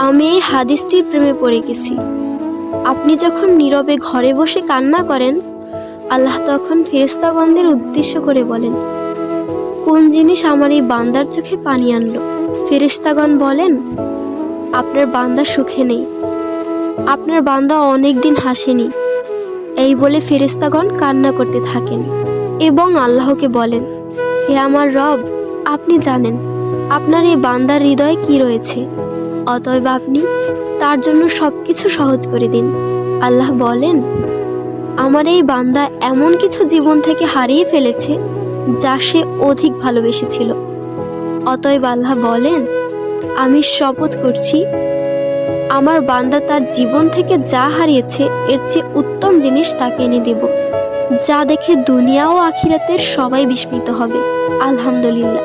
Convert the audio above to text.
আমি এই হাদিসটির প্রেমে পড়ে গেছি। আপনি যখন নীরবে ঘরে বসে কান্না করেন, আল্লাহ তখন ফেরেশতাগণদের উদ্দেশ্য করে বলেন, কোন জিনিস আমার এই বান্দার চোখে পানি আনলো? ফেরেশতাগণ বলেন, আপনার বান্দা সুখে নেই, আপনার বান্দা অনেক দিন হাসেনি। এই বলে ফেরেশতাগণ কান্না করতে থাকেন এবং আল্লাহকে বলেন, হে আমার রব, আপনি জানেন আপনার এই বান্দার হৃদয়ে কি রয়েছে, অতএব আপনি তার জন্য সবকিছু সহজ করে দিন। আল্লাহ বলেন, আমার এই বান্দা এমন কিছু জীবন থেকে হারিয়ে ফেলেছে যা সে অধিক ভালোবেসেছিল। অতএব আল্লাহ বলেন, আমি শপথ করছি, আমার বান্দা তার জীবন থেকে যা হারিয়েছে এর চেয়ে উত্তম জিনিস তাকে এনে দেব, যা দেখে দুনিয়া ও আখিরাতের সবাই বিস্মিত হবে। আলহামদুলিল্লাহ।